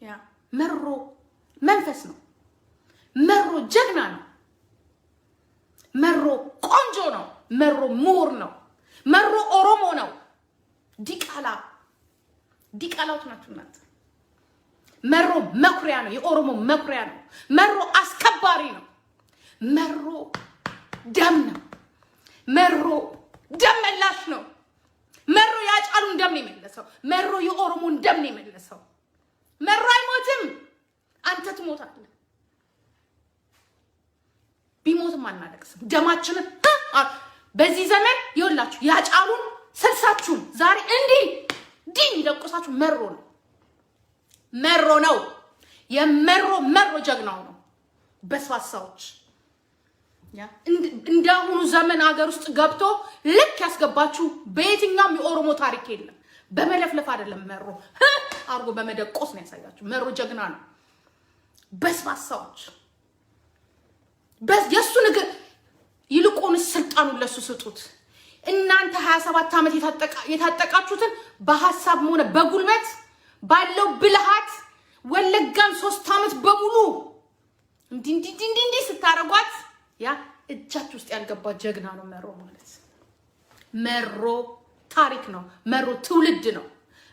ያ መሮ መንፈስ ነው። መሮ ጀግና ነው። መሮ ቆንጆ ነው። መሮ ምሁር ነው። መሮ ኦሮሞ ነው። ዲቃላዎች ናችሁ እናንተ። መሮ መኩሪያ ነው። የኦሮሞ መኩሪያ ነው። መሮ አስከባሪ ነው። መሮ ደም ነው። መሮ ደም መላሽ ነው። መሮ ያጫሉን ደም ነው የመለሰው። መሮ የኦሮሞን ደም ነው የመለሰው። መሮ አይሞትም። አንተ ትሞታለህ። ቢሞትም አናለቅስም። ደማችንን በዚህ ዘመን ይኸውላችሁ ያጫሉን ስልሳችሁን ዛሬ እንዲህ ይለቁሳችሁ መሮ ነው። መሮ ነው። መሮ ጀግናው ነው። በስባሳዎች እንዳሁኑ ዘመን ሀገር ውስጥ ገብቶ ልክ ያስገባችሁ በየትኛውም የኦሮሞ ታሪክ የለም። በመለፍለፍ አይደለም። መሮ አርጎ በመደቆስ ነው ያሳያችሁ። መሮ ጀግና ነው። በስባሳዎች የሱ ነገር ይልቁን ስልጣኑን ለሱ ስጡት። እናንተ 27 ዓመት የታጠቃችሁትን በሐሳብ ሆነ በጉልበት ባለው ብልሃት ወለጋን 3 ዓመት በሙሉ እንዲህ ስታረጓት ያ እጃችሁ ውስጥ ያልገባ ጀግና ነው መሮ ማለት። መሮ ታሪክ ነው። መሮ ትውልድ ነው።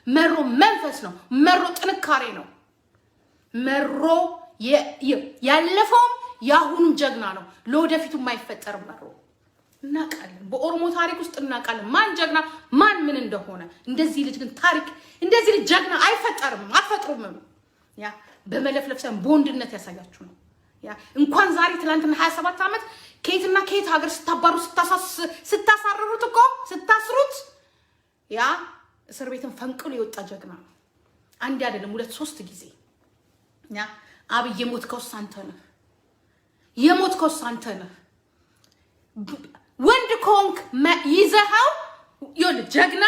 መሮ መንፈስ ነው። መሮ ጥንካሬ ነው። መሮ ያለፈውም ያሁኑም ጀግና ነው። ለወደፊቱም አይፈጠርም። መሮ እናውቃለን። በኦሮሞ ታሪክ ውስጥ እናውቃለን ማን ጀግና ማን ምን እንደሆነ። እንደዚህ ልጅ ግን ታሪክ እንደዚህ ልጅ ጀግና አይፈጠርም። አትፈጥሩም። ያ በመለፍለፍ ሳይሆን በወንድነት ያሳያችሁ ነው። ያ እንኳን ዛሬ ትላንትና 27 ዓመት ከየትና ከየት ሀገር ስታባሩ ስታሳርሩት እኮ ስታስሩት ያ እስር ቤትን ፈንቅሎ የወጣ ጀግና ነው። አንድ አይደለም 2 3 ጊዜ። ያ አብይ የሞትከው አንተ ነህ። የሞትከው አንተ ነህ። ወንድ ኮንክ ይዘሃው ይል ጀግና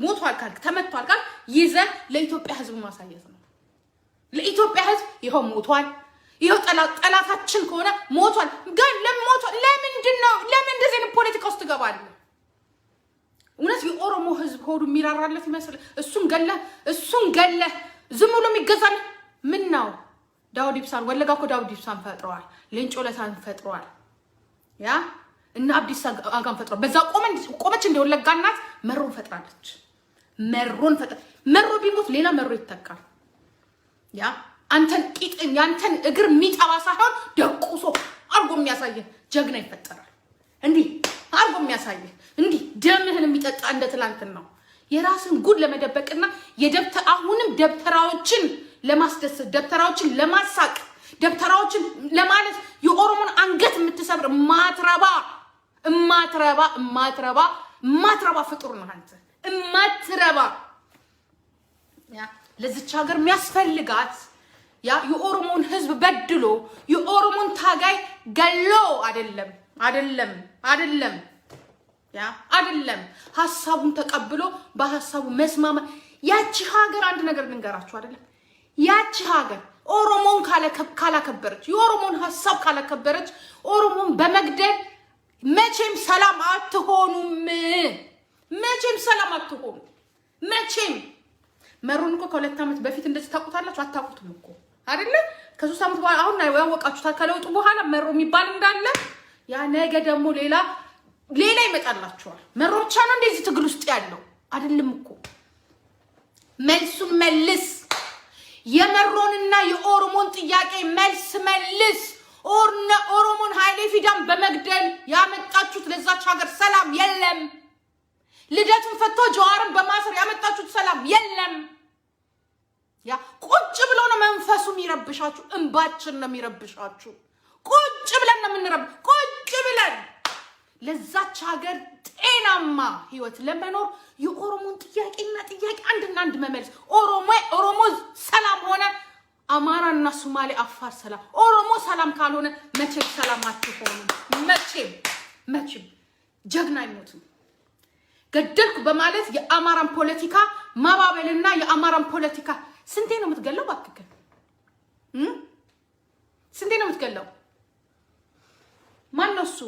ሞቷል ካልክ ተመቷል ካልክ ይዘህ ለኢትዮጵያ ሕዝብ ማሳየት ነው። ለኢትዮጵያ ሕዝብ ይሄው ሞቷል። ይሄው ጠላታችን ከሆነ ሞቷል። ግን ለሞቷል ለምን እንደዚህ ነው ፖለቲካ ውስጥ ትገባለህ? እውነት የኦሮሞ ሕዝብ ሆዱ የሚራራለት ይመስል እሱን ገለህ ዝም ብሎ የሚገዛል ምን ነው? ዳውድ ኢብሳን ወለጋ እኮ ዳውድ ኢብሳን ፈጥረዋል። ሌንጮ ለታን ፈጥረዋል። ያ እና አብዲስ አጋን ፈጥረዋል። በዛ ቆመች እንደ ወለጋ እናት መሮን ፈጥራለች። መሮ ቢሞት ሌላ መሮ ይተካል። ያ አንተን ቂጥን ያንተን እግር የሚጠባ ሳይሆን ደቁሶ አርጎ የሚያሳየህ ጀግና ይፈጠራል። እንዲህ አርጎ የሚያሳየህ እንዲህ ደምህን የሚጠጣ እንደ ትላንትን ነው። የራስን ጉድ ለመደበቅና አሁንም ደብተራዎችን ለማስደሰት ደብተራዎችን ለማሳቅ ደብተራዎችን ለማለት የኦሮሞን አንገት የምትሰብር ማትረባ ፍጡር ነው አንተ። ማትረባ ያ ለዚች ሀገር የሚያስፈልጋት ያ የኦሮሞን ሕዝብ በድሎ የኦሮሞን ታጋይ ገሎ አይደለም ሐሳቡን ተቀብሎ በሐሳቡ መስማማ። ያቺ ሀገር አንድ ነገር ልንገራችሁ አይደለም። ያቺ ሀገር ኦሮሞን ካላከበረች የኦሮሞን ሐሳብ ካላከበረች ኦሮሞን በመግደል መቼም ሰላም አትሆኑም። መቼም መሮን እኮ ከ2 ዓመት በፊት እንደዚህ ታውቁታላችሁ? አታውቁትም እኮ አይደለ? ከ3 ዓመት በኋላ አሁን ያወቃችሁታል። ከለውጡ በኋላ መሮ የሚባል እንዳለ ያ ነገ ደግሞ ሌላ ይመጣላችኋል። መሮ ብቻ ነው እንደዚህ ትግል ውስጥ ያለው አይደለም እኮ። መልሱን መልስ። የመሮንና የኦሮሞን ጥያቄ መልስ። ኦሮሞን ኃይሌ ፊዳን በመግደል ያመጣችሁት ለዛች ሀገር ሰላም የለም። ልደቱን ፈቶ ጀዋርን በማሰር ያመጣችሁት ሰላም የለም። ያ ቁጭ ብሎ ነው መንፈሱ የሚረብሻችሁ። እንባችን ነው የሚረብሻችሁ። ቁጭ ብለን ነው የምንረብሽ። ቁጭ ብለን ለዛች ሀገር ጤናማ ህይወት ለመኖር የኦሮሞን ጥያቄ አንድና አንድ መመለስ። ኦሮሞ ሰላም ሆነ አማራና ሶማሌ አፋር ሰላም። ኦሮሞ ሰላም ካልሆነ መቼም ሰላም አትሆኑ። መቼም ጀግና አይሞትም። ገደልኩ በማለት የአማራን ፖለቲካ ማባበልና የአማራን ፖለቲካ ስንቴ ነው የምትገለው? ባክከ ስንቴ ነው የምትገለው? ማን ነው እሱ?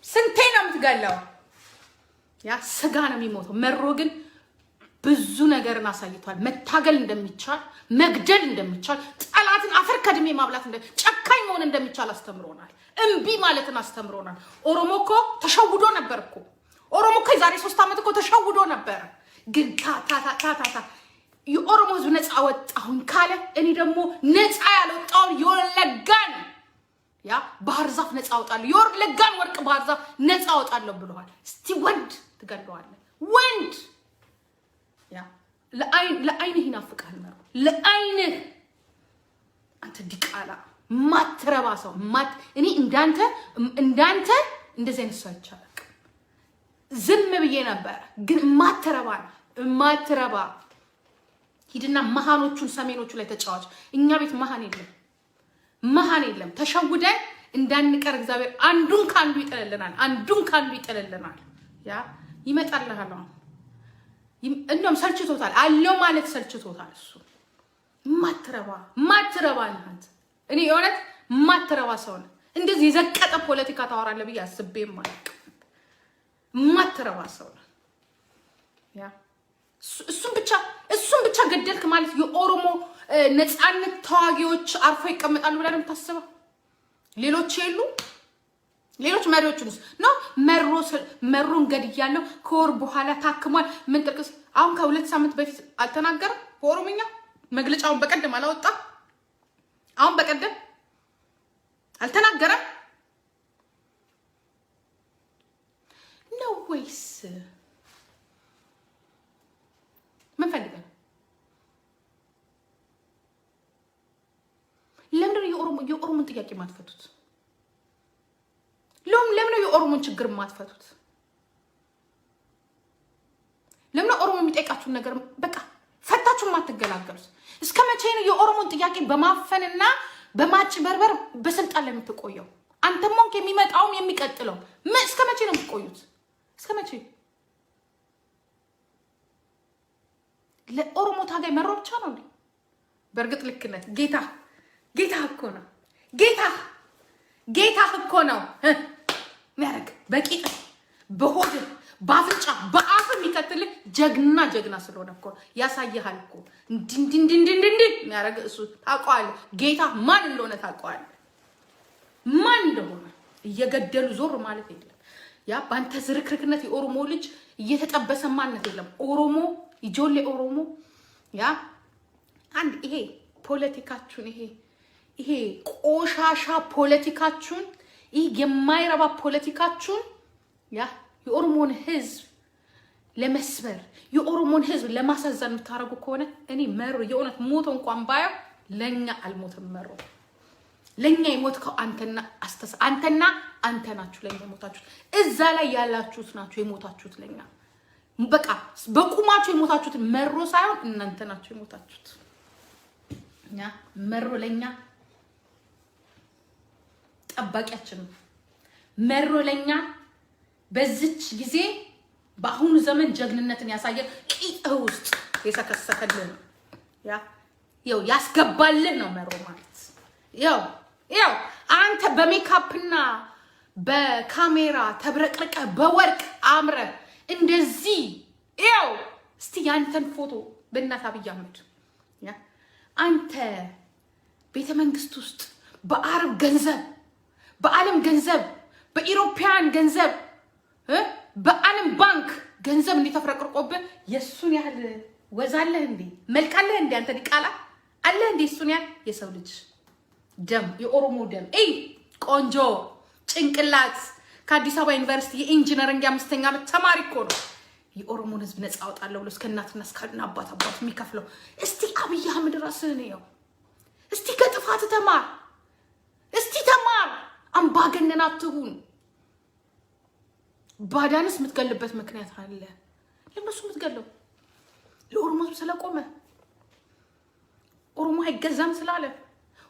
ስንቴ ነው የምትገለው? ያ ስጋ ነው የሚሞተው። መሮ ግን ብዙ ነገርን አሳይቷል። መታገል እንደሚቻል፣ መግደል እንደሚቻል፣ ጠላትን አፈር ከድሜ ማብላት ጨካኝ መሆን እንደሚቻል አስተምሮናል። እምቢ ማለትን አስተምሮናል። ኦሮሞ እኮ ተሸውዶ ነበር እኮ። ኦሮሞ እኮ የዛሬ 3 ዓመት እኮ ተሸውዶ ነበር። ግን ታታታታታ የኦሮሞ ህዝብ ነፃ ወጣሁኝ ካለ እኔ ደግሞ ነፃ ያልወጣውን የወለጋን ያ ባህር ዛፍ ነፃ አወጣለሁ፣ የወለጋን ወርቅ ባህር ዛፍ ነፃ አወጣለሁ ብለዋል። እስቲ ወንድ ትገለዋለህ? ወንድ ያ ለአይንህ ይናፍቃል መሮ፣ ለአይንህ አንተ ዲቃላ ማትረባ ሰው እኔ እንዳንተ እንደዚህ አይነት ሰው አይቻልም። ዝም ብዬ ነበር ግን ማትረባ ሂድና መሃኖቹን ሰሜኖቹ ላይ ተጫዋች። እኛ ቤት መሃን የለም። ተሸውደን እንዳንቀር እግዚአብሔር አንዱን ካንዱ ይጥልልናል። ያ ይመጣልሃል። እንደውም ሰልችቶታል አለው ማለት ሰልችቶታል። እሱ ማትረባ አንተ እኔ የሆነት ማትረባ ሰው ነህ። እንደዚህ የዘቀጠ ፖለቲካ ታወራለህ ብዬ አስቤም ማለት ማትረባ ሰው ነህ። ያ እሱን ብቻ ገደልክ ማለት የኦሮሞ ነፃነት ተዋጊዎች አርፎ ይቀመጣሉ ብለህ ነው የምታስበው? ሌሎች መሪዎቹንስ ነው መሮን ገድያለሁ ከወር በኋላ ታክሟል። ምን ጥቅስ አሁን ከ2 ሳምንት በፊት አልተናገረም? በኦሮምኛ መግለጫውን በቀደም አላወጣም? አሁን በቀደም አልተናገረም ነው ወይስ ምን ፈልገን? ለምን የኦሮሞን ጥያቄ ማትፈቱት? ለምን የኦሮሞን ችግር ማትፈቱት? ለምን ኦሮሞ የሚጠይቃችሁን ነገር በቃ ፈታችሁ ማትገላገሉት? እስከ መቼ ነው የኦሮሞን ጥያቄ በማፈንና በማጭበርበር በስልጣን ላይ የምትቆየው? አንተም ሞንክ የሚመጣውም የሚቀጥለው እስከ መቼ ነው የምትቆዩት? እስከ መቼ? ለኦሮሞ ታጋይ መሮ ብቻ ነው እንዴ? በእርግጥ ልክነት ጌታ እኮ ነው። ጌታ እኮ ነው የሚያደርግ በቂጥ በሆድ በአፍንጫ በአፍ የሚከትልህ ጀግና ስለሆነ እኮ ያሳይሃል እኮ እንዲህ የሚያደርግ እሱ ታውቀዋለህ። ጌታ ማን እንደሆነ ታውቀዋለህ። ማን እንደሆነ እየገደሉ ዞር ማለት የለም። ያ በአንተ ዝርክርክነት የኦሮሞ ልጅ እየተጠበሰ ማንነት የለም። ኦሮሞ ይጆሌ ኦሮሞ ያ አንድ ይሄ ፖለቲካችሁን ይሄ ቆሻሻ ፖለቲካችሁን ይሄ የማይረባ ፖለቲካችሁን ያ የኦሮሞን ህዝብ ለመስበር የኦሮሞን ህዝብ ለማሳዘን የምታረጉ ከሆነ እኔ መሮ የእውነት ሞቶ እንኳን ባየው ለኛ አልሞተም። መሮ ለኛ የሞትከው አንተና አንተ ናችሁ። ለኛ የሞታችሁት እዛ ላይ ያላችሁት ናችሁ የሞታችሁት። ለኛ በቃ በቁማችሁ የሞታችሁት መሮ ሳይሆን እናንተ ናችሁ የሞታችሁት። ያ መሮ ለኛ ጠባቂያችን ነው። መሮ ለኛ በዚች ጊዜ በአሁኑ ዘመን ጀግንነትን ያሳየ ቂጥህ ውስጥ የሰከሰከልን ያው ያስገባልን ነው መሮ ማለት። ያው አንተ በሜካፕና በካሜራ ተብረቅርቀ በወርቅ አምረ እንደዚህ ያው እስቲ ያንተን ፎቶ በእናት አብይ አህመድ አንተ ቤተ መንግስት ውስጥ በአረብ ገንዘብ በዓለም ገንዘብ በኢሮፒያን ገንዘብ በዓለም ባንክ ገንዘብ እንዲተፍረቅርቆብህ የሱን ያህል ወዛለህ እንዴ? መልካለህ እንዴ? አንተ ዲቃላ አለ እንዴ? እሱን ያህል የሰው ልጅ ደም የኦሮሞ ደም ቆንጆ ጭንቅላት ከአዲስ አበባ ዩኒቨርሲቲ የኢንጂነሪንግ 5ኛ ዓመት ተማሪ እኮ ነው። የኦሮሞን ህዝብ ነፃ አወጣለሁ ብሎ እስከ እናትና እስከ አባት የሚከፍለው። እስቲ አብይ አህመድ ራስህን ነው። እስቲ ከጥፋት ተማር። እስቲ ተማር። አምባገነን አትሁን። ባዳንስ የምትገልበት ምክንያት አለ። ለነሱ የምትገለው ለኦሮሞ ስለቆመ ኦሮሞ አይገዛም ስላለ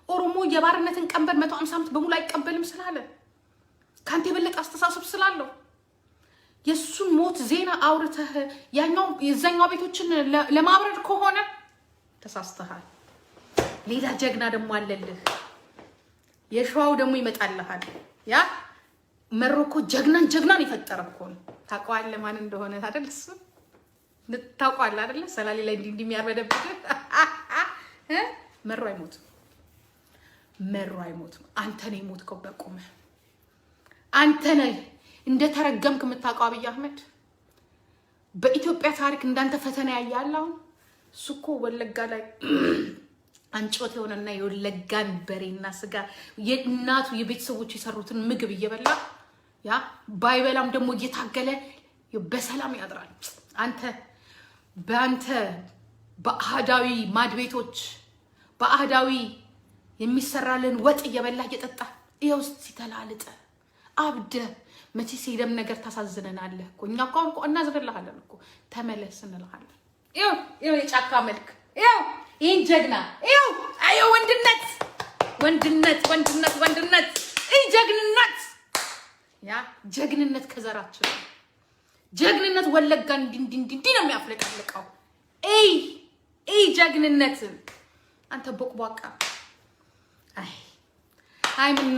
ኦሮሞ የባርነትን ቀንበር 150 ዓመት በሙሉ አይቀበልም ስላለ ካንተ የበለጠ አስተሳሰብ ስላለው የሱን ሞት ዜና አውርተህ የዛኛው ቤቶችን ለማብረድ ከሆነ ተሳስተሃል። ሌላ ጀግና ደግሞ አለልህ። የሸዋው ደግሞ ይመጣልሃል። ያ መሮኮ ጀግናን ይፈጠረ እኮ ነው። ታውቀዋለህ ማን እንደሆነ አይደል? እሱ ታውቀዋለህ አይደል? ሰላሌ ላይ እንዲህ የሚያርበደብድ መሮ አይሞትም። አንተ ነህ የሞትከው በቁምህ። አንተ ነህ እንደተረገምክ የምታውቀው አብይ አህመድ። በኢትዮጵያ ታሪክ እንዳንተ ፈተና ያያለው እሱ እኮ ወለጋ ላይ አንጮት የሆነና የወለጋን በሬና ስጋ የእናቱ የቤተሰቦች የሰሩትን ምግብ እየበላ ያ ባይበላም ደግሞ እየታገለ በሰላም ያድራል። በአንተ በአህዳዊ ማድቤቶች በአህዳዊ የሚሰራልን ወጥ እየበላ እየጠጣ ይኸው ሲተላልጠ አብደ መቼ ሲደም ነገር ታሳዝነናለህ እኮ። እኛ እኮ እናዝንልሃለን እኮ ተመለስ እንልሃለን። ይኸው የጫካ መልክ ይህን ጀግና ይኸው ወንድነት ጀግንነት ጀግንነት ከዘራችን ጀግንነት ወለጋ እንዲህ ነው የሚያፍለቀልቀው። ጀግንነት አንተ ቦቅቧቃ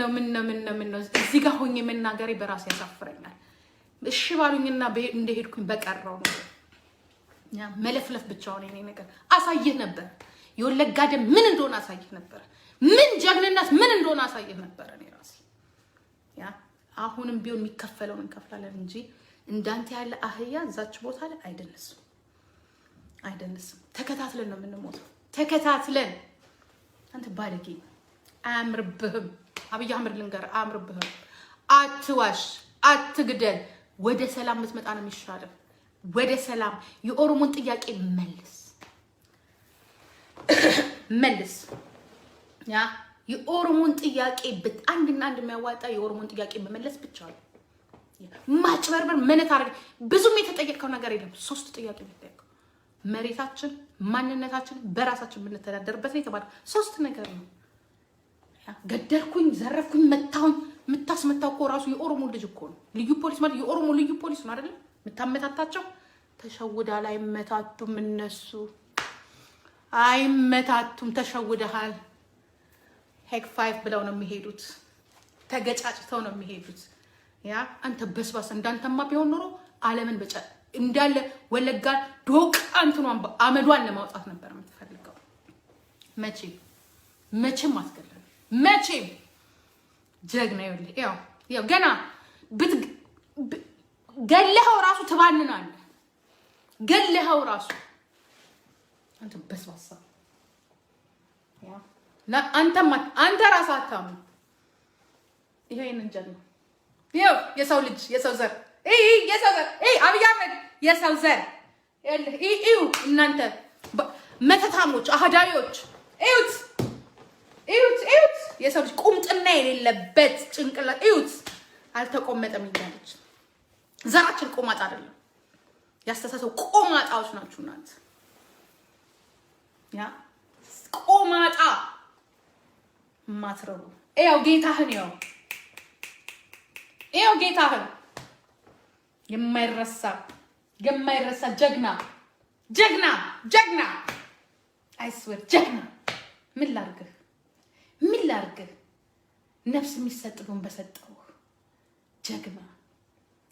ምን ነው እዚህ ጋር ሆኜ መናገሬ በራሴ ያሳፍረኛል። እሺ ባሉኝና እንደሄድኩኝ በቀረው ነው መለፍለፍ ብቻውን የኔ ነገር አሳይህ ነበር። የወለጋ ደም ምን እንደሆነ አሳይህ ነበር። ምን ጀግንነት ምን እንደሆነ አሳይህ ነበር። እኔ ራሴ አሁንም ቢሆን የሚከፈለውን እንከፍላለን እንጂ እንዳንተ ያለ አህያ እዛች ቦታ ላይ አይደንስም። ተከታትለን ነው የምንሞተው። ተከታትለን አንተ ባለጌ አያምርብህም። አብይ አህመድ ልንገር አያምርብህም። አትዋሽ፣ አትግደል። ወደ ሰላም የምትመጣ ነው የሚሻለው። ወደ ሰላም የኦሮሞን ጥያቄ መልስ የኦሮሞን ጥያቄ አንድና አንድ የሚያዋጣ የኦሮሞን ጥያቄ መመለስ ብቻ ነው። ማጭበርበር መነት አረግ ብዙም የተጠየቀው ነገር የለም። 3 ጥያቄ የተጠየቀው መሬታችን፣ ማንነታችን፣ በራሳችን የምንተዳደርበት ነው የተባለው 3 ነገር ነው። ገደልኩኝ፣ ዘረፍኩኝ፣ መታሁኝ። የምታስመታው እኮ ራሱ የኦሮሞ ልጅ እኮ ነው። ልዩ ፖሊስ ማለት የኦሮሞ ልዩ ፖሊስ ነው አይደል? የምታመታታቸው ተሸውዳ ላይ መታቱም እነሱ አይመታቱም። ተሸውደሃል ሄክ 5 ብለው ነው የሚሄዱት። ተገጫጭተው ነው የሚሄዱት። አንተ በስባስ እንዳንተማ ቢሆን ኖሮ ዓለምን እንዳለ ወለጋ ዶቅ አንተኗን አመዷን ለማውጣት ነበር የምትፈልገው። መቼም አትገለም። መቼም ጀግና ይኸውልህ ገና ገለኸው ራሱ ትባንናለህ። ገለኸው ራሱ አንተ በስባሳ አንተ ራስህ አታምኑ። ይሄንን ጀግና የሰው ልጅ የሰው ዘር አብይ አህመድ የሰው ዘር እናንተ መተታሞች አህዳዊዎች እዩት የሰው ልጅ ቁምጥና የሌለበት ጭንቅላት አልተቆመጠም ይላልች። ዘራችን ቆማጣ አይደለም። ያስተሳሰው ቆማጣዎች ናችሁ እናንተ። ቆማጣ ማትረቡ ጌታህን ጌታህን የማይረሳ ጀግና አይስወር ጀግና። ምን ላርግህ ነፍስ የሚሰጥብን በሰጠው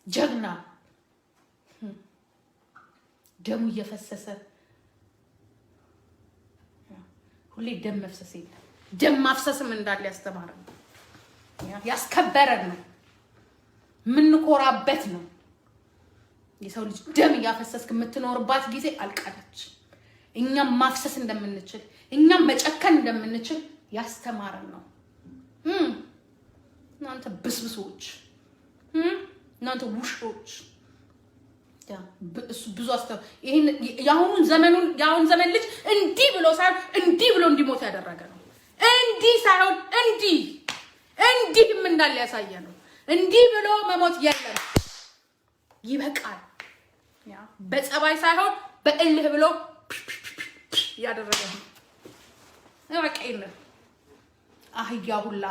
ጀግና ደሙ እየፈሰሰ ሁሌ ደም መፍሰስ የለም። ደም ማፍሰስም እንዳለ ያስተማረን ያስከበረን ነው። ምንኮራበት ነው። የሰው ልጅ ደም እያፈሰስክ የምትኖርባት ጊዜ አልቃለች። እኛም ማፍሰስ እንደምንችል እኛም መጨከን እንደምንችል ያስተማረን ነው። እናንተ ብስብሶች፣ እናንተ ውሾች ብዙ ይሄን ያሁን ዘመን ልጅ እንዲህ ብሎ ሳይሆን እንዲህ ብሎ እንዲሞት ያደረገ ነው። እንዲህ ሳይሆን እንዲህም እንዳለ ያሳየ ነው። እንዲህ ብሎ መሞት የለም። ይበቃል። በጸባይ ሳይሆን በእልህ ብሎ ያደረገ ነው። በቃ አህያ ሁላ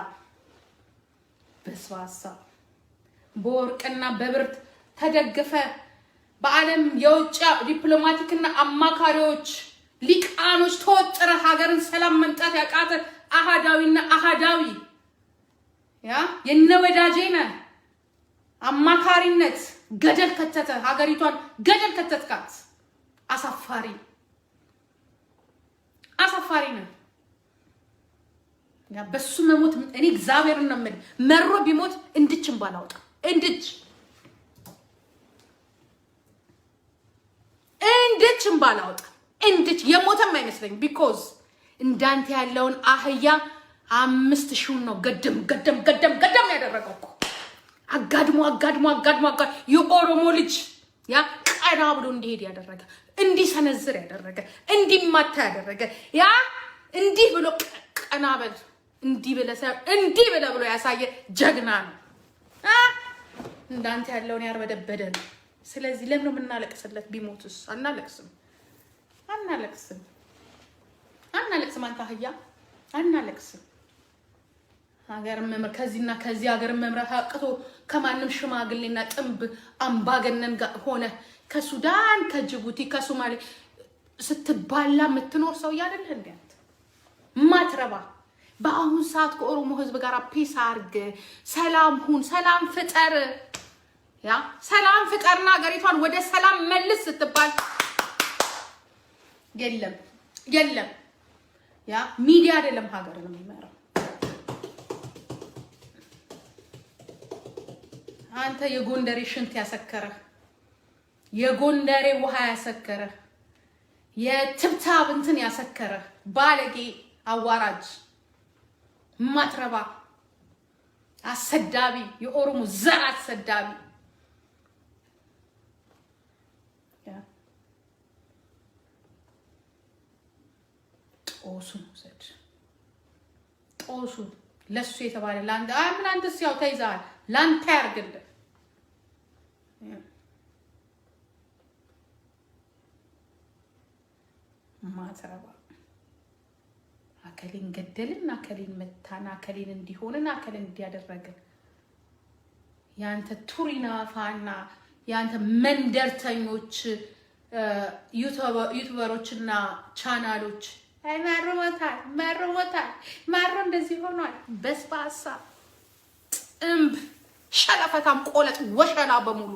በስዋሳ በወርቅና በብርት ተደገፈ። በዓለም የውጭ ዲፕሎማቲክና አማካሪዎች ሊቃኖች ተወጥረ ሀገርን ሰላም መንጣት ያቃተ አሃዳዊ የነወዳጄ ነህ አማካሪነት ገደል ከተተ ሀገሪቷን ገደል ከተትካት። አሳፋሪ ነው። ያ በሱ መሞት እኔ እግዚአብሔርን ነው የምልህ። መሮ ቢሞት እንድችም ባላወጣ እንድችም ባላወጣ የሞተም አይመስለኝ። ቢኮዝ እንዳንተ ያለውን አህያ 5000 ነው ገደም ያደረገው እኮ አጋድሞ የኦሮሞ ልጅ ያ ቀና ብሎ እንዲሄድ ያደረገ እንዲሰነዝር ያደረገ እንዲማታ ያደረገ ያ እንዲህ ብሎ ቀና በል እንዲህ ብለ ብሎ ያሳየ ጀግና ነው። እንዳንተ ያለውን ያርበደበደ ነው። ስለዚህ ለምን ነው የምናለቅስለት? ቢሞትስ? አናለቅስም። አንተ አህያ አናለቅስም። ሀገር መምር ከዚህና ከዚህ ሀገር መምራት አቅቶ ከማንም ሽማግሌና ጥንብ አምባገነን ጋር ሆነ ከሱዳን ከጅቡቲ ከሶማሌ ስትባላ የምትኖር ሰው ያደለ እንዴ? አንተ ማትረባ በአሁን ሰዓት ከኦሮሞ ህዝብ ጋር ፒስ አርግ፣ ሰላም ሁን፣ ሰላም ፍጠር፣ ያ ሰላም ፍጠርና ሀገሪቷን ወደ ሰላም መልስ ስትባል የለም ያ ሚዲያ አይደለም ሀገር ነው የሚመራው። አንተ የጎንደሬ ሽንት ያሰከረ፣ የጎንደሬ ውሃ ያሰከረ፣ የትብታብ እንትን ያሰከረ ባለጌ አዋራጅ ማትረባ አሰዳቢ የኦሮሞ ዘር አሰዳቢ ጦሱን ውሰድ። ጦሱን ለሱ የተባለ ላንተ ምን አንተስ ያው ተይዛል ላንተ ያርግልህ። ማትረባ አከሌን ገደልን፣ አከሌን መታን፣ አከሌን እንዲሆንን፣ አከሌን እንዲያደረግን ያንተ ቱሪናፋና ያንተ መንደርተኞች ዩቲዩበሮችና ቻናሎች ማሮ እንደዚህ ሆኗል። በስባሳ ጥምብ ሸለፈታም ቆለጥ ወሸላ በሙሉ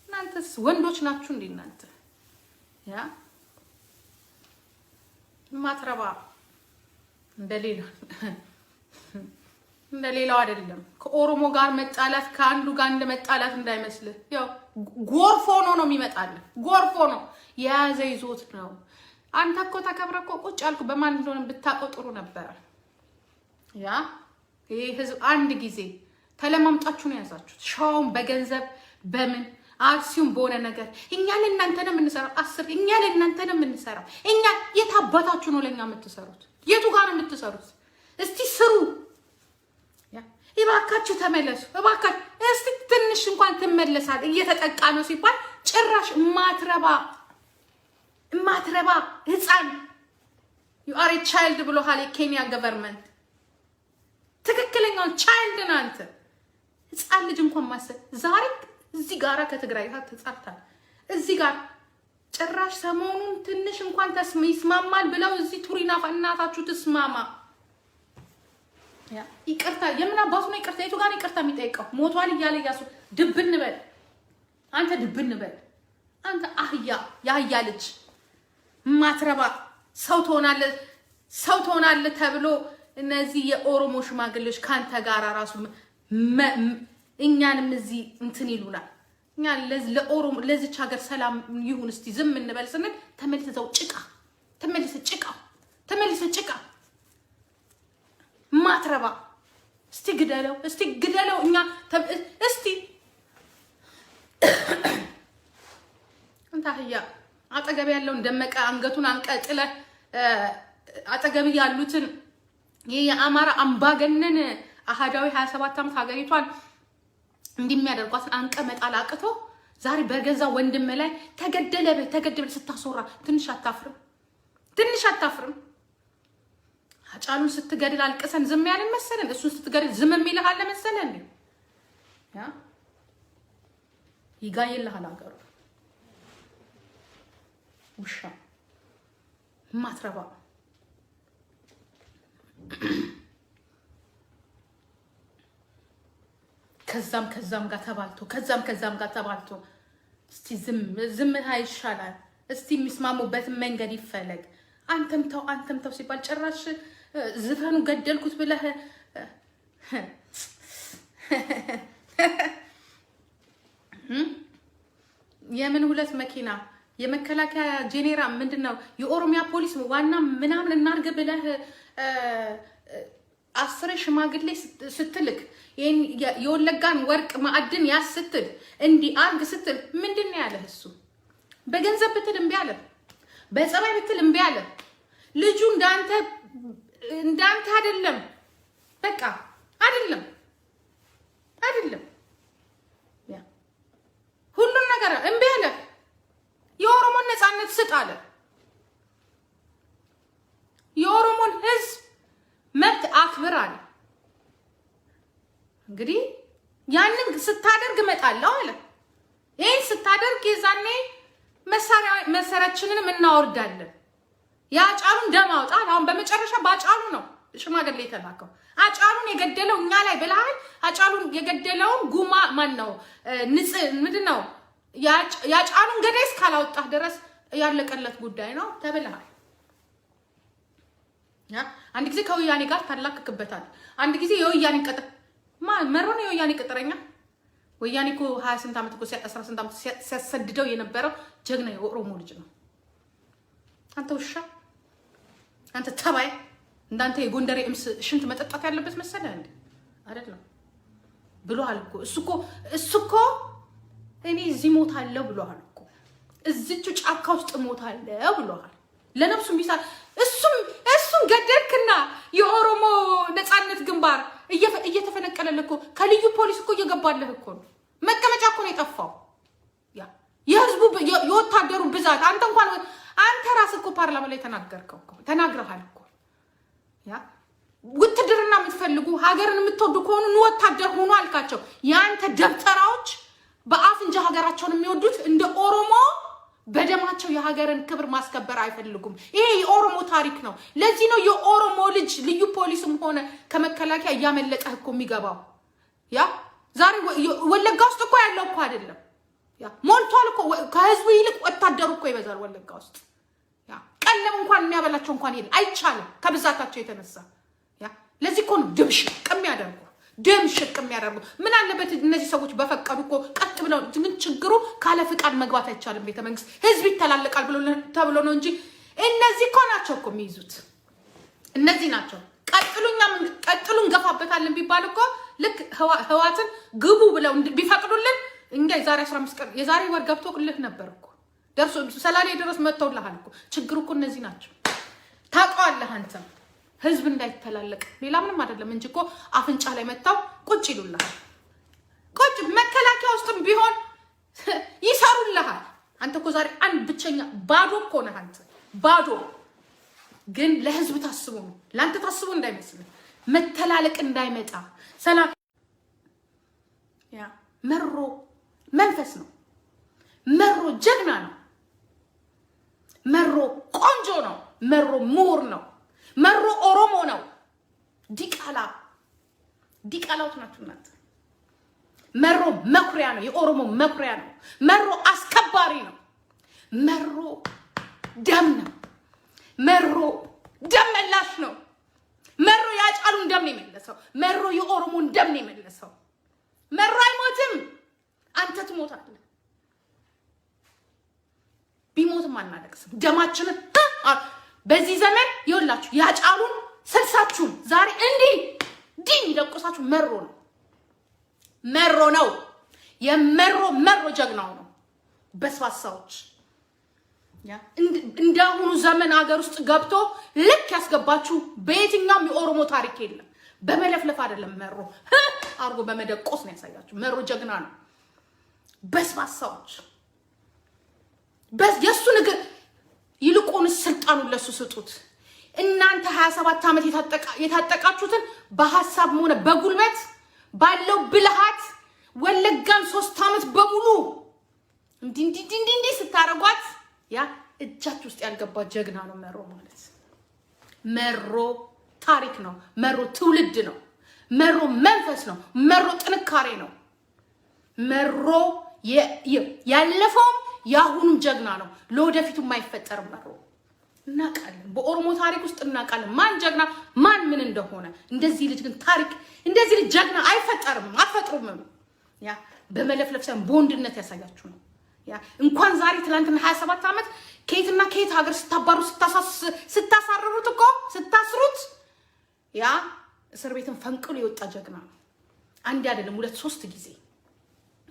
እናንተስ ወንዶች ናችሁ እንዴ? እናንተ ያ ማትረባ እንደሌላው አይደለም። ከኦሮሞ ጋር መጣላት ከአንዱ ጋር እንደመጣላት እንዳይመስልህ። ያው ጎርፎ ነው የሚመጣልህ። ጎርፎ ነው የያዘ ይዞት ነው። አንተ እኮ ተከብረህ እኮ ቁጭ ያልኩ በማን እንደሆነ ብታውቀው ጥሩ ነበረ። ያ ይሄ ህዝብ አንድ ጊዜ ተለማምጣችሁ ነው ያዛችሁት። ሻውን በገንዘብ በምን አክሲዮን በሆነ ነገር እኛ ለእናንተ ነው የምንሰራው። እኛ ለእናንተ ነው የምንሰራው። እኛ የታባታችሁ ነው ለኛ የምትሰሩት? የቱ ጋር ነው የምትሰሩት? እስቲ ስሩ። እባካችሁ ተመለሱ። እባካችሁ እስቲ ትንሽ እንኳን ትመለሳል። እየተጠቃ ነው ሲባል ጭራሽ ማትረባ ህፃን you are a child ብሎሃል የኬንያ ገቨርንመንት። ትክክለኛው ቻይልድ ነህ አንተ። ህፃን ልጅ እንኳን ማሰብ ዛሬ እዚህ ጋራ ከትግራይ ጋር ተጻፍታል። እዚህ ጋር ጭራሽ ሰሞኑን ትንሽ እንኳን ይስማማል ብለው እዚህ ቱሪና እናታችሁ ትስማማ። ያ ይቅርታ የምን አባቱ ነው ይቅርታ? የቱ ጋር ነው ይቅርታ የሚጠይቀው? ሞቷል እያለ ያሱ ድብን በል አንተ፣ ድብን በል አንተ አህያ፣ የአህያ ልጅ ማትረባ ሰው ትሆናለህ ተብሎ እነዚህ የኦሮሞ ሽማግሌዎች ካንተ ጋር ራሱ እኛንም እዚህ እንትን ይሉናል። እኛ ለኦሮሞ ለዚች ሀገር ሰላም ይሁን እስቲ ዝም እንበል ስንል ተመልሰው ጭቃ ማትረባ እስቲ ግደለው እኛ እስቲ አንተ አህያ አጠገብ ያለውን ደመቀ አንገቱን አንቀጥለ አጠገብ ያሉትን የአማራ አምባገነን አሃዳዊ 27 ዓመት ሀገሪቷን እንደሚያደርጓት አንቀመጣል አቅቶ ዛሬ በገዛ ወንድም ላይ ተገደለ ስታሶራ ትንሽ አታፍርም? አጫሉን ስትገድል አልቀሰን ዝም ያለን መሰለን? እሱን ስትገድል ዝም የሚልህ አለ መሰለን? ያ ይጋይልሃል ሀገሩ ውሻ ማትረባ ከዛም ጋር ተባልቶ እስቲ ዝም ይሻላል። እስቲ የሚስማሙበት መንገድ ይፈለግ። አንተም ተው ሲባል ጭራሽ ዝፈኑ ገደልኩት ብለህ የምን ሁለት መኪና የመከላከያ ጄኔራል ምንድነው የኦሮሚያ ፖሊስ ዋና ምናምን እናርገ ብለህ 10 ሽማግሌ ስትልክ የወለጋን ወርቅ ማዕድን ያስትል እንዲ አርግ ስትል ምንድነው ያለህ? እሱ በገንዘብ ብትል እምቢ አለ፣ በጸባይ ብትል እምቢ አለ። ልጁ እንዳንተ አይደለም፣ በቃ አይደለም ያ ሁሉን ነገር እምቢ አለ። የኦሮሞን ነፃነት ስጥ አለ። የኦሮሞን ህዝብ መብት አክብር አለ። እንግዲህ ያንን ስታደርግ እመጣለሁ አለ። ይሄን ስታደርግ የዛኔ መሰረችንን እናወርዳለን። ያጫሉን ደም አውጣል። አሁን በመጨረሻ ባጫሉ ነው ሽማግሌ የተላከው። አጫሉን የገደለው እኛ ላይ ብለሃል። አጫሉን የገደለውን ጉማ ማን ነው? ምንድነው? ያጫሉን ገዳይ እስካላወጣህ ድረስ ያለቀለት ጉዳይ ነው ተብለሃል። አንድ ጊዜ ከወያኔ ጋር ታላክክበታል። አንድ ጊዜ የወያኔ መሮን የወያኔ ቅጥረኛ ወያኔ እኮ 28 ዓመት እኮ 18 ዓመት ሲያሰድደው የነበረው ጀግና የኦሮሞ ልጅ ነው። አንተ ውሻ፣ አንተ ተባይ፣ እንዳንተ የጎንደሬ እምስ ሽንት መጠጣት ያለበት መሰለህ እንዴ? አይደለም ብሎሃል እኮ እሱ እኮ እኔ እዚህ ሞታለሁ ብሎሃል እኮ። እዚቹ ጫካ ውስጥ ሞታለሁ ብሎሃል። ለነፍሱ ቢሳል እሱም ገደልክና የኦሮሞ ነፃነት ግንባር እየተፈነቀለልህ እኮ ከልዩ ፖሊስ እኮ እየገባለህ እኮ ነው። መቀመጫ እኮ ነው የጠፋው። ያ የህዝቡ የወታደሩ ብዛት አንተ ራስህ እኮ ፓርላማ ላይ ተናግረሃል እኮ። ያ ውትድርና የምትፈልጉ ሀገርን የምትወዱ ከሆኑ ወታደር ሆኖ አልካቸው። ያንተ ደብተራዎች በአፍንጃ ሀገራቸውን የሚወዱት እንደ ኦሮሞ በደማቸው የሀገርን ክብር ማስከበር አይፈልጉም። ይሄ የኦሮሞ ታሪክ ነው። ለዚህ ነው የኦሮሞ ልጅ ልዩ ፖሊስም ሆነ ከመከላከያ እያመለጠህ እኮ የሚገባው። ያ ዛሬ ወለጋ ውስጥ እኮ ያለው እኮ አይደለም። ያ ሞልቷል እኮ ከህዝቡ ይልቅ ወታደሩ እኮ ይበዛል ወለጋ ውስጥ። ያ ቀለም እንኳን የሚያበላቸው እንኳን የለም፣ አይቻልም ከብዛታቸው የተነሳ። ያ ለዚህ እኮ ነው ድምሽቅ የሚያደርጉ። ምን አለበት እነዚህ ሰዎች በፈቀዱ እኮ ቀጥ ብለው። ግን ችግሩ ካለ ፍቃድ መግባት አይቻልም ቤተ መንግስት። ህዝብ ይተላለቃል ተብሎ ነው እንጂ እነዚህ እኮ ናቸው እኮ የሚይዙት። እነዚህ ናቸው። ቀጥሉ እንገፋበታለን ቢባል እኮ ልክ ህዋትን ግቡ ብለው ቢፈቅዱልን እኛ የዛሬ 15 ቀን የዛሬ ወር ገብቶልህ ነበር እኮ ደርሶ ሰላሌ ድረስ መጥተውልሃል እኮ። ችግሩ እኮ እነዚህ ናቸው። ታውቀዋለህ አንተ ህዝብ እንዳይተላለቅ ሌላ ምንም አይደለም እንጂ እኮ አፍንጫ ላይ መጣው ቁጭ ይሉልሃል። ቁጭ መከላከያ ውስጥም ቢሆን ይሰሩልሃል። አንተ እኮ ዛሬ አንድ ብቸኛ ባዶ እኮ ነህ አንተ ባዶ። ግን ለህዝብ ታስቡ ነው፣ ለአንተ ታስቡ እንዳይመስል መተላለቅ እንዳይመጣ። ሰላም ያ መሮ መንፈስ ነው። መሮ ጀግና ነው። መሮ ቆንጆ ነው። መሮ ምሁር ነው። መሮ ኦሮሞ ነው። ዲቃላዎች ናችሁ እናንተ። መሮ መኩሪያ ነው። የኦሮሞ መኩሪያ ነው። መሮ አስከባሪ ነው። መሮ ደም ነው። መሮ ደም መላሽ ነው። መሮ ያጫሉን ደም ነው የመለሰው። መሮ የኦሮሞን ደም ነው የመለሰው። መሮ አይሞትም። አንተ ትሞታለህ። ቢሞትም አናለቅስም። ደማችንን በዚህ ዘመን ይኸውላችሁ ያጫሉን ስልሳችሁን ዛሬ እንዲህ ይለቁሳችሁ መሮ ነው። መሮ ጀግናው ነው። በስባሳዎች ያ እንዳሁኑ ዘመን ሀገር ውስጥ ገብቶ ልክ ያስገባችሁ በየትኛውም የኦሮሞ ታሪክ የለም። በመለፍለፍ አይደለም። መሮ አርጎ በመደቆስ ነው ያሳያችሁ። መሮ ጀግና ነው። በስባሳዎች የሱ ነገር ይልቁን ስልጣኑን ለሱ ስጡት። እናንተ 27 ዓመት የታጠቃችሁትን በሐሳብ ሆነ በጉልበት ባለው ብልሃት ወለጋን 3 ዓመት በሙሉ እንዲህ ስታረጓት ያ እጃችሁ ውስጥ ያልገባ ጀግና ነው መሮ ማለት። መሮ ታሪክ ነው። መሮ ትውልድ ነው። መሮ መንፈስ ነው። መሮ ጥንካሬ ነው። መሮ ያለፈውም ያሁኑም ጀግና ነው። ለወደፊቱም አይፈጠርም። መሮ እናቃለን። በኦሮሞ ታሪክ ውስጥ እናቃለን ማን ጀግና ማን ምን እንደሆነ። እንደዚህ ልጅ ግን ታሪክ እንደዚህ ልጅ ጀግና አይፈጠርም፣ አትፈጥሩም። ያ በመለፍለፍ ሳይሆን በወንድነት ያሳያችሁ ነው። ያ እንኳን ዛሬ ትላንትና 27 ዓመት ከየትና ከየት ሀገር ስታባሩ ስታሳርሩት እኮ ስታስሩት ያ እስር ቤትን ፈንቅሎ የወጣ ጀግና ነው። አንድ አይደለም 2 3 ጊዜ።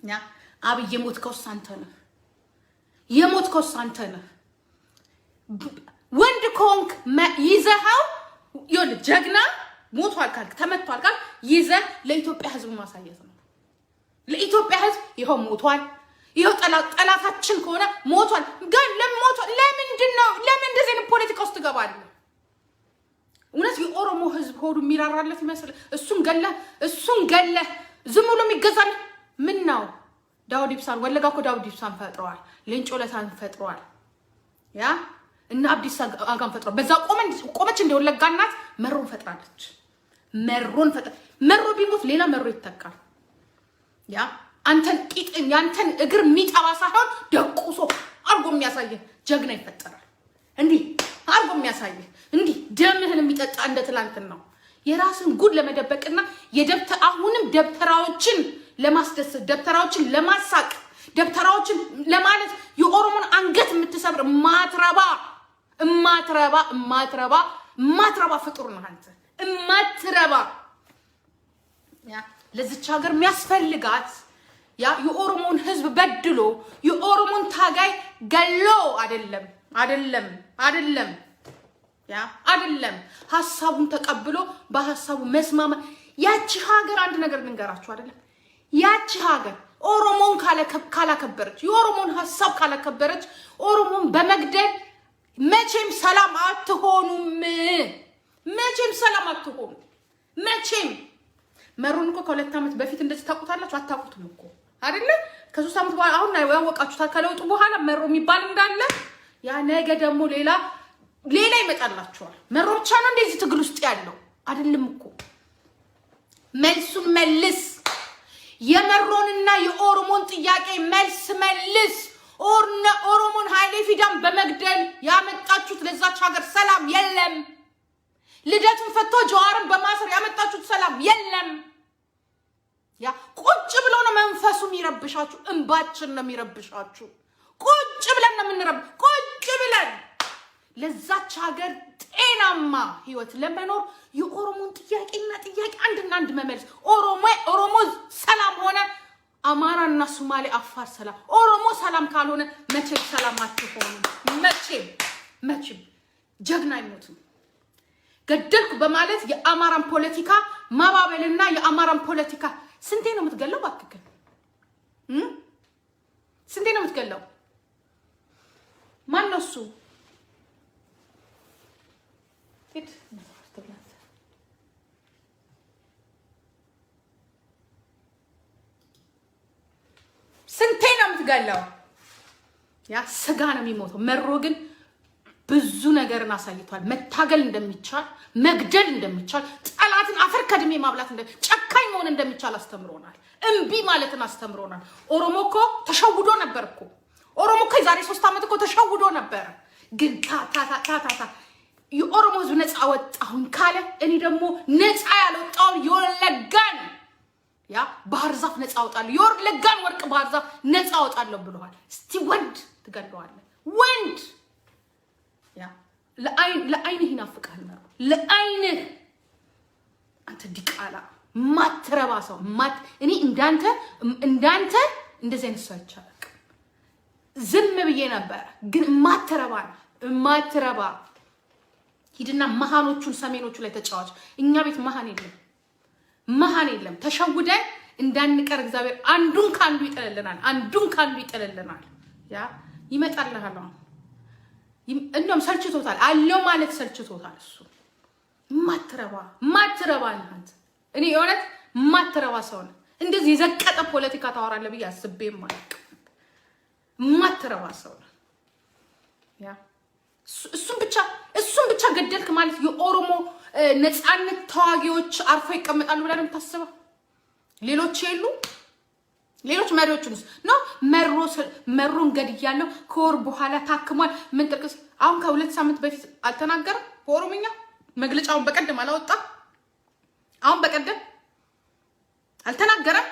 ያ አብይ የሞትከው አንተ ነህ፣ የሞትከው አንተ ነህ። ወንድ ኮንክ ይዘሃው ይል ጀግና ሞቷል ካልክ ተመቷል ካልክ ይዘህ ለኢትዮጵያ ሕዝብ ማሳየት ነው። ለኢትዮጵያ ሕዝብ ይሄው ሞቷል፣ ይሄው ጠላታችን ከሆነ ሞቷል። ግን ለሞቷል ለምንድነው? ለምን እንደዚህ አይነት ፖለቲካ ውስጥ ትገባለህ? እውነት የኦሮሞ ሕዝብ ሆዱ የሚራራለት ይመስል እሱን ገለ ዝም ብሎ የሚገዛል ምን ነው? ዳውድ ኢብሳን ወለጋ እኮ ዳውድ ኢብሳን ፈጥረዋል፣ ሌንጮ ለታን ፈጥረዋል፣ ያ እና አብዲስ አጋን ፈጥረዋል። በዛ ቆመች እንደ ወለጋ እናት መሮን ፈጥራለች። መሮ ቢሞት ሌላ መሮ ይተካል። ያ አንተን ቂጥን ያንተን እግር የሚጠባ ሳይሆን ደቁሶ አርጎ የሚያሳየህ ጀግና ይፈጠራል። እንዲህ አርጎ የሚያሳየህ እንዲህ ደምህን የሚጠጣ እንደ ትላንትን ነው። የራስን ጉድ ለመደበቅና አሁንም ደብተራዎችን ለማስደሰት ደብተራዎችን ለማሳቅ ደብተራዎችን ለማለት የኦሮሞን አንገት የምትሰብር ማትረባ ፍጡር ነህ አንተ። ማትረባ ያ ለዚች ሀገር የሚያስፈልጋት ያ የኦሮሞን ሕዝብ በድሎ የኦሮሞን ታጋይ ገሎ አይደለም ያ አይደለም ሐሳቡን ተቀብሎ በሐሳቡ መስማማ። ያቺ ሀገር አንድ ነገር ልንገራችሁ አይደለም ያቺ ሀገር ኦሮሞን ካላከበረች የኦሮሞን ሐሳብ ካላከበረች ኦሮሞን በመግደል መቼም ሰላም አትሆኑም። መቼም መሩን እኮ ከ2 ዓመት በፊት እንደዚህ ታውቁታላችሁ? አታውቁትም እኮ አይደለ? ከ3 ዓመት በኋላ አሁን ያወቃችሁታል። ከለውጡ በኋላ መሮ የሚባል እንዳለ ያ ነገ ደግሞ ሌላ ይመጣላችኋል። መሮ ብቻ ነው እንደዚህ ትግል ውስጥ ያለው አይደለም እኮ። መልሱን መልስ። የመሮንና የኦሮሞን ጥያቄ መልስ። ኦሮሞን ኃይሌ ፊዳን በመግደል ያመጣችሁት ለዛች ሀገር ሰላም የለም። ልደቱን ፈቶ ጀዋርን በማሰር ያመጣችሁት ሰላም የለም። ያ ቁጭ ብሎ ነው መንፈሱ የሚረብሻችሁ፣ እንባችን ነው የሚረብሻችሁ። ቁጭ ብለን ነው የምንረብ። ቁጭ ብለን ለዛች ሀገር ጤናማ ህይወት ለመኖር የኦሮሞን ጥያቄና ጥያቄ አንድና አንድ መመለስ። ኦሮሞ ሰላም ሆነ አማራና ሶማሌ አፋር ሰላም። ኦሮሞ ሰላም ካልሆነ መቼም ሰላም አትሆኑ። መቼም ጀግና አይሞትም። ገደልኩ በማለት የአማራን ፖለቲካ ማባበልና የአማራን ፖለቲካ ስንቴ ነው የምትገለው? ባክከ ስንቴ ነው የምትገለው? ማን ነው እሱ? ስንቴ ነው የምትገለው? ያ ስጋ ነው የሚሞተው። መሮ ግን ብዙ ነገርን አሳይቷል። መታገል እንደሚቻል፣ መግደል እንደሚቻል፣ ጠላትን አፈር ከድሜ ማብላት ጨካኝ መሆን እንደሚቻል አስተምሮናል። እምቢ ማለትን አስተምሮናል። ኦሮሞ እኮ ተሸውዶ ነበር እኮ። ኦሮሞ እኮ የዛሬ 3 ዓመት እኮ ተሸውዶ ነበር። ግን ታታታታታ የኦሮሞ ሕዝብ ነፃ ወጣሁኝ ካለ እኔ ደግሞ ነፃ ያልወጣውን የወለጋን ያ ባህር ዛፍ ነፃ አወጣለሁ፣ የወለጋን ወርቅ ባህር ዛፍ ነፃ አወጣለሁ ብለዋል። እስቲ ወንድ ትገለዋለህ? ወንድ ያ ለአይንህ ይናፍቃል ነው ለአይንህ። አንተ ዲቃላ ማትረባ ሰው እኔ እንዳንተ እንደዚህ አይነት ሰው አይቻልም። ዝም ብዬ ነበር ግን ማትረባ ሂድና መሃኖቹን ሰሜኖቹ ላይ ተጫዋች። እኛ ቤት መሃን የለም። ተሸውደን እንዳንቀር እግዚአብሔር አንዱን ካንዱ ይጥልልናል። ያ ይመጣልሃል። እንደውም ሰልችቶታል አለው ማለት ሰልችቶታል። እሱ ማትረባ አንተ እኔ የሆነት ማትረባ ሰው ነህ። እንደዚህ የዘቀጠ ፖለቲካ ታወራለህ ብዬ አስቤም ማለት ማትረባ ሰው ነህ። ያ እሱን ብቻ ገደልክ ማለት የኦሮሞ ነፃነት ተዋጊዎች አርፎ ይቀመጣሉ ብለህ ነው የምታስበው? ሌሎች የሉ ሌሎች መሪዎችንስ ነው መሮን ገድያለሁ ከወር በኋላ ታክሟል። ምን ጥቅስ አሁን ከ2 ሳምንት በፊት አልተናገረም? በኦሮምኛ መግለጫውን በቀደም አላወጣ? አሁን በቀደም አልተናገረም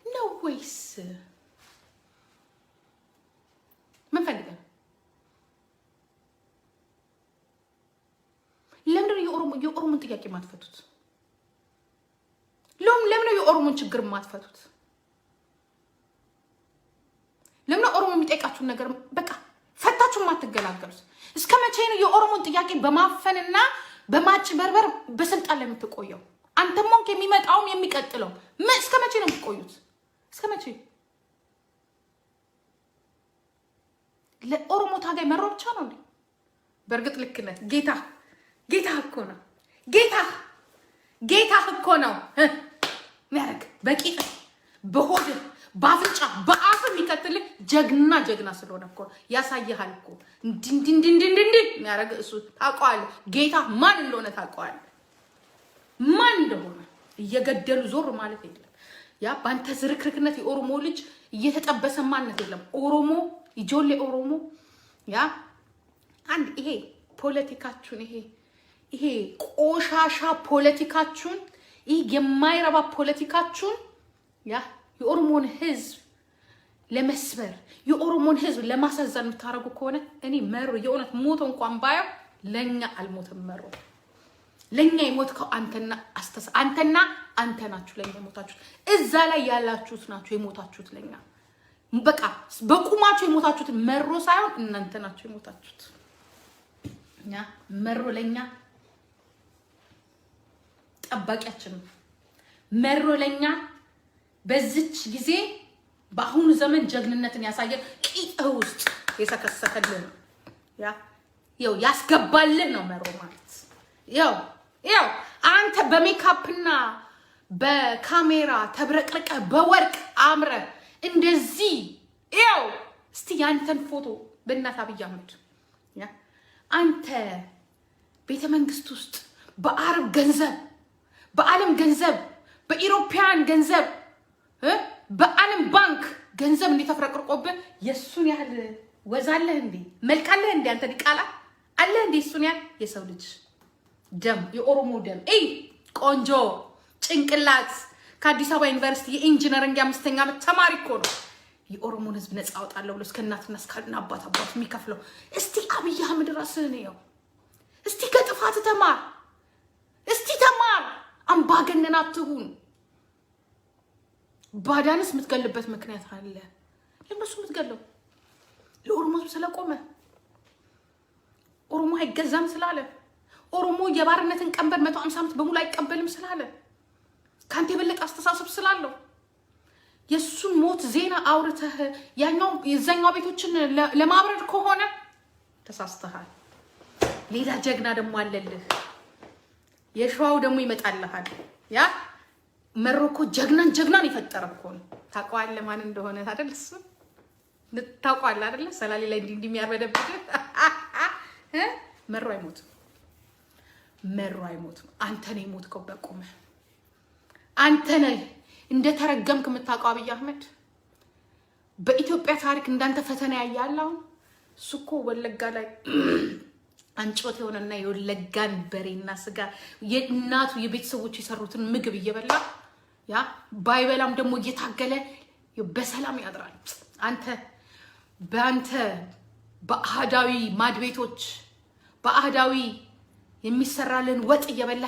ነው ወይስ ምን ፈልገን? ለምን የኦሮሞን ጥያቄ ማትፈቱት? ለምን የኦሮሞን ችግር ማትፈቱት? ለምን ኦሮሞ የሚጠይቃችሁን ነገር በቃ ፈታችሁ ማትገላገሉት? እስከ መቼ ነው የኦሮሞን ጥያቄ በማፈንና በማጭበርበር በስልጣን ላይ የምትቆየው? አንተም ሞንክ የሚመጣውም የሚቀጥለው እስከ መቼ ነው የምትቆዩት? እስከ መቼ? ለኦሮሞ ታጋይ መሮ ብቻ ነው እንዴ? በእርግጥ ልክ ነህ ጌታ እኮ ነው። ጌታ እኮ ነው ያረግ በቂጥ በሆድ በአፍንጫ በአፍ የሚከትልህ ጀግና ስለሆነ እኮ ያሳየሃል እኮ እንዲህ ያረግ እሱ ታውቀዋለህ። ጌታ ማን እንደሆነ ታውቀዋለህ። ማን እንደሆነ እየገደሉ ዞር ማለት የለም። ያ ባንተ ዝርክርክነት የኦሮሞ ልጅ እየተጠበሰ ማንነት የለም። ኦሮሞ ይጆሌ ኦሮሞ ያ አንድ ይሄ ፖለቲካችሁን ይሄ ቆሻሻ ፖለቲካችሁን ይሄ የማይረባ ፖለቲካችሁን ያ የኦሮሞን ህዝብ ለመስበር የኦሮሞን ህዝብ ለማሳዘን የምታረጉ ከሆነ እኔ መሮ የእውነት ሞቶ እንኳን ባየው ለኛ አልሞተም። መሮ ለኛ የሞትከው አንተና አንተ ናችሁ። ለኛ የሞታችሁት እዛ ላይ ያላችሁት ናችሁ የሞታችሁት። ለኛ በቃ በቁማችሁ የሞታችሁት መሮ ሳይሆን እናንተ ናችሁ የሞታችሁት። ያ መሮ ለኛ ጠባቂያችን መሮ ለኛ በዚች ጊዜ በአሁኑ ዘመን ጀግንነትን ያሳየ ቂጥ ውስጥ የሰከሰከልን ያው ያስገባልን ነው መሮ ማለት። ያው አንተ በሜካፕና በካሜራ ተብረቅርቀ በወርቅ አምረ እንደዚህ ያው እስቲ ያንተን ፎቶ በእናት አብይ አህመድ ያ አንተ ቤተ መንግስት ውስጥ በአረብ ገንዘብ በዓለም ገንዘብ በኢሮፒያን ገንዘብ በዓለም ባንክ ገንዘብ እንዲተፍረቅርቆብህ የሱን ያህል ወዛለህ እንዴ? መልካለህ እንዴ? አንተ ዲቃላ አለ እንዴ? እሱን ያህል የሰው ልጅ ደም የኦሮሞ ደም ቆንጆ ጭንቅላት ከአዲስ አበባ ዩኒቨርሲቲ የኢንጂነሪንግ 5ኛ ዓመት ተማሪ እኮ ነው። የኦሮሞን ህዝብ ነፃ አውጣለሁ ብሎ እስከ እናትና እስከ አባት የሚከፍለው። እስቲ አብይ አህመድ ራስህን ነው። እስቲ ከጥፋት ተማር። እስቲ ተማር። አምባገነን አትሁን። ባዳንስ የምትገልበት ምክንያት አለ። ለነሱ የምትገለው ለኦሮሞ ስለቆመ ኦሮሞ አይገዛም ስላለ ኦሮሞ የባርነትን ቀንበር 150 ዓመት በሙሉ አይቀበልም ስላለ ካንተ የበለጠ አስተሳሰብ ስላለው የሱን ሞት ዜና አውርተህ የዛኛው ቤቶችን ለማብረድ ከሆነ ተሳስተሃል። ሌላ ጀግና ደግሞ አለልህ። የሸዋው ደግሞ ይመጣልሃል። ያ መሮኮ ጀግናን ይፈጠረ እኮ ነው። ታውቀዋለህ ማን እንደሆነ አይደል? እሱ ታውቀዋለህ አይደል? ሰላሌ ላይ እንዲህ የሚያርበደብህ መሮ አይሞትም። አንተ ነህ የሞትከው በቁምህ። አንተ ነህ እንደተረገምክ የምታውቀው አብይ አህመድ። በኢትዮጵያ ታሪክ እንዳንተ ፈተና ያያለው እሱ እኮ ወለጋ ላይ አንጮት የሆነና የወለጋን በሬና ስጋ የእናቱ የቤተሰቦች የሰሩትን ምግብ እየበላ ያ ባይበላም ደግሞ እየታገለ በሰላም ያድራል። በአንተ በአህዳዊ ማድቤቶች በአህዳዊ የሚሰራልን ወጥ እየበላ